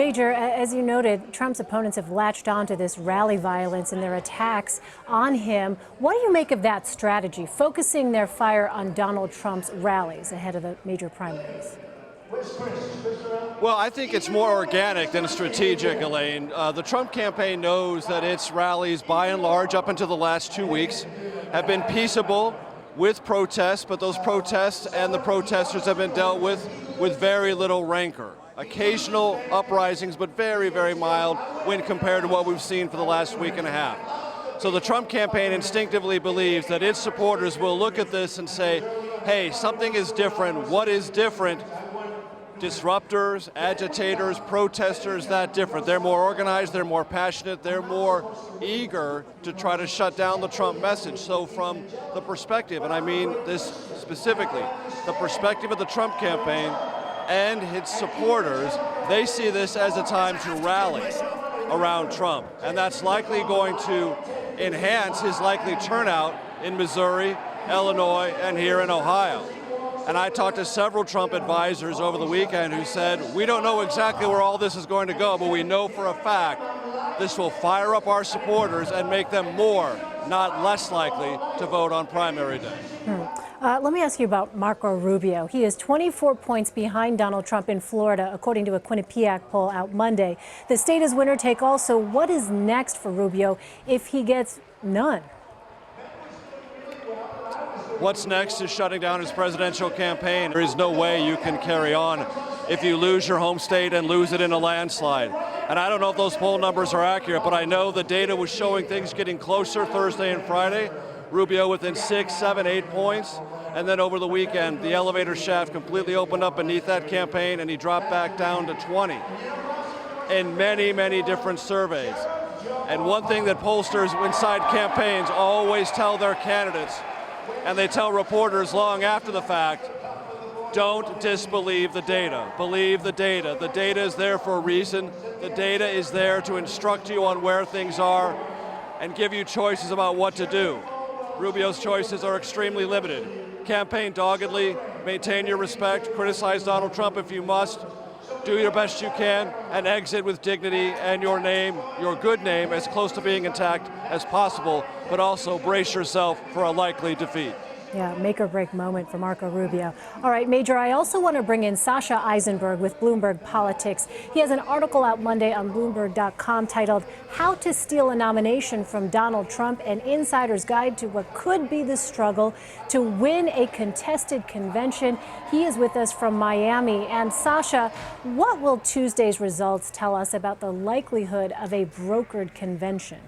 Major, as you noted, Trump's opponents have latched onto this rally violence and their attacks on him. What do you make of that strategy, focusing their fire on Donald Trump's rallies ahead of the major primaries? Well, I think it's more organic than strategic, Elaine. The Trump campaign knows that its rallies, by and large, up until the last 2 weeks, have been peaceable with protests, but those protests and the protesters have been dealt with very little rancor. Occasional uprisings, but very, very mild when compared to what we've seen for the last week and a half. So the Trump campaign instinctively believes that its supporters will look at this and say, hey, something is different. What is different? Disruptors, agitators, protesters, that different. They're more organized, they're more passionate, they're more eager to try to shut down the Trump message. So from the perspective, and I mean this specifically, the perspective of the Trump campaign and its supporters, they see this as a time to rally around Trump. And that's likely going to enhance his likely turnout in Missouri, Illinois, and here in Ohio. And I talked to several Trump advisors over the weekend who said, we don't know exactly where all this is going to go, but we know for a fact this will fire up our supporters and make them more, not less likely to vote on primary day. Let me ask you about Marco Rubio. He is 24 points behind Donald Trump in Florida, according to a Quinnipiac poll out Monday. The state is winner take all, so what is next for Rubio if he gets none? What's next is shutting down his presidential campaign. There is no way you can carry on if you lose your home state and lose it in a landslide. And I don't know if those poll numbers are accurate, but I know the data was showing things getting closer Thursday and Friday. Rubio within 6, 7, 8 points. And then over the weekend, the elevator shaft completely opened up beneath that campaign and he dropped back down to 20 in many, many different surveys. And one thing that pollsters inside campaigns always tell their candidates, and they tell reporters long after the fact, don't disbelieve the data. Believe the data. The data is there for a reason. The data is there to instruct you on where things are and give you choices about what to do. Rubio's choices are extremely limited. Campaign doggedly, maintain your respect, criticize Donald Trump if you must, do your best you can, and exit with dignity and your name, your good name, as close to being intact as possible, but also brace yourself for a likely defeat. Yeah, make or break moment for Marco Rubio. All right, Major, I also want to bring in Sasha Issenberg with Bloomberg Politics. He has an article out Monday on Bloomberg.com titled How to Steal a Nomination from Donald Trump, an insider's guide to what could be the struggle to win a contested convention. He is with us from Miami. And Sasha, what will Tuesday's results tell us about the likelihood of a brokered convention?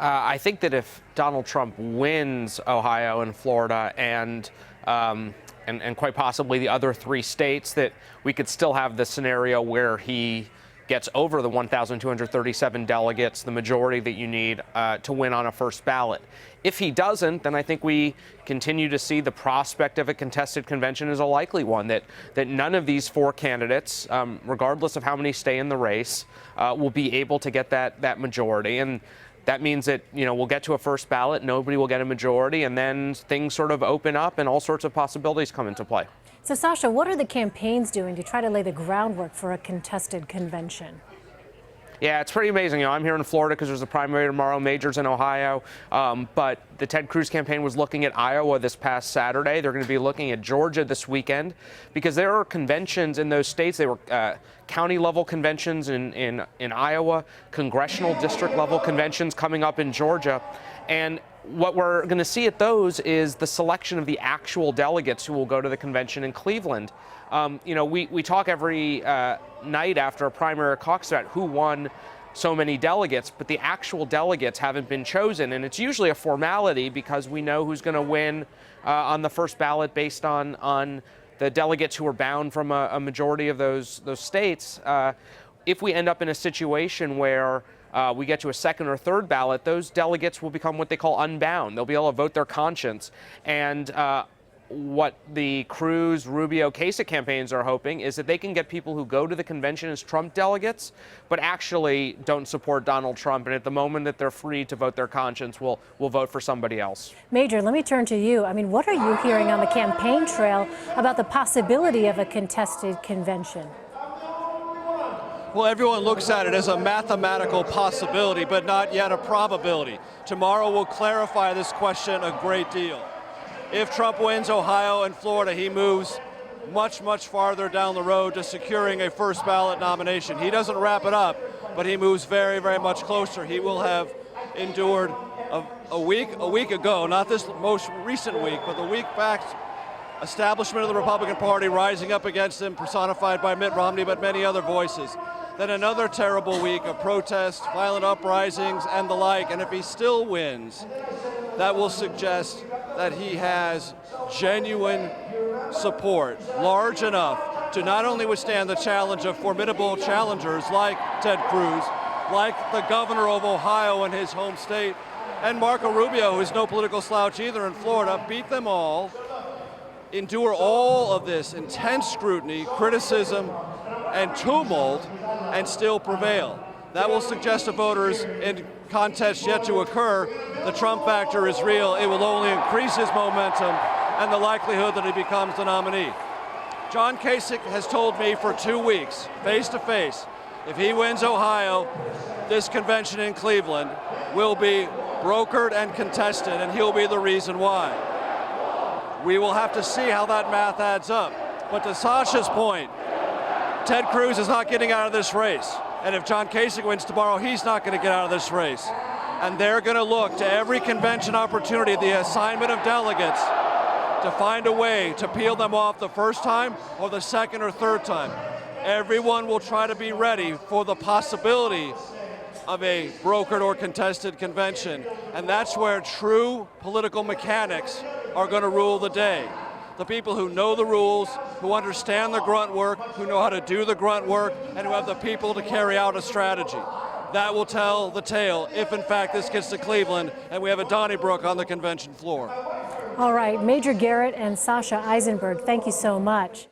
I think that if Donald Trump wins Ohio and Florida and quite possibly the other 3 states, that we could still have the scenario where he gets over the 1,237 delegates, the majority that you need to win on a first ballot. If he doesn't, then I think we continue to see the prospect of a contested convention as a likely one, that none of these 4 candidates, regardless of how many stay in the race, will be able to get that majority. And that means that, we'll get to a first ballot, nobody will get a majority, and then things sort of open up and all sorts of possibilities come into play. So, Sasha, what are the campaigns doing to try to lay the groundwork for a contested convention? Yeah, it's pretty amazing. I'm here in Florida because there's a primary tomorrow, Major's in Ohio. But the Ted Cruz campaign was looking at Iowa this past Saturday. They're going to be looking at Georgia this weekend because there are conventions in those states. They were county-level conventions in Iowa, congressional district-level conventions coming up in Georgia. And what we're going to see at those is the selection of the actual delegates who will go to the convention in Cleveland. We talk every night after a primary caucus about who won so many delegates, but the actual delegates haven't been chosen. And it's usually a formality because we know who's going to win on the first ballot based on the delegates who are bound from a majority of those states. If we end up in a situation where we get to a second or third ballot, those delegates will become what they call unbound. They'll be able to vote their conscience. And what the Cruz, Rubio, Kasich campaigns are hoping is that they can get people who go to the convention as Trump delegates, but actually don't support Donald Trump. And at the moment that they're free to vote their conscience, will vote for somebody else. Major, let me turn to you. I mean, what are you hearing on the campaign trail about the possibility of a contested convention? Well, everyone looks at it as a mathematical possibility, but not yet a probability. Tomorrow will clarify this question a great deal. If Trump wins Ohio and Florida, he moves much, much farther down the road to securing a first ballot nomination. He doesn't wrap it up, but he moves very, very much closer. He will have endured a week ago, not this most recent week, but the week back, establishment of the Republican Party rising up against him, personified by Mitt Romney, but many other voices. Then another terrible week of protests, violent uprisings, and the like. And if he still wins, that will suggest that he has genuine support, large enough to not only withstand the challenge of formidable challengers like Ted Cruz, like the governor of Ohio in his home state, and Marco Rubio, who's no political slouch either in Florida, beat them all, endure all of this intense scrutiny, criticism, and tumult, and still prevail. That will suggest to voters in contests yet to occur, the Trump factor is real. It will only increase his momentum and the likelihood that he becomes the nominee. John Kasich has told me for 2 weeks, face to face, if he wins Ohio, this convention in Cleveland will be brokered and contested, and he'll be the reason why. We will have to see how that math adds up. But to Sasha's point, Ted Cruz is not getting out of this race. And if John Kasich wins tomorrow, he's not going to get out of this race. And they're going to look to every convention opportunity, the assignment of delegates, to find a way to peel them off the first time or the second or third time. Everyone will try to be ready for the possibility of a brokered or contested convention. And that's where true political mechanics are going to rule the day. The people who know the rules, who understand the grunt work, who know how to do the grunt work, and who have the people to carry out a strategy. That will tell the tale if, in fact, this gets to Cleveland and we have a Donnybrook on the convention floor. All right, Major Garrett and Sasha Issenberg, thank you so much.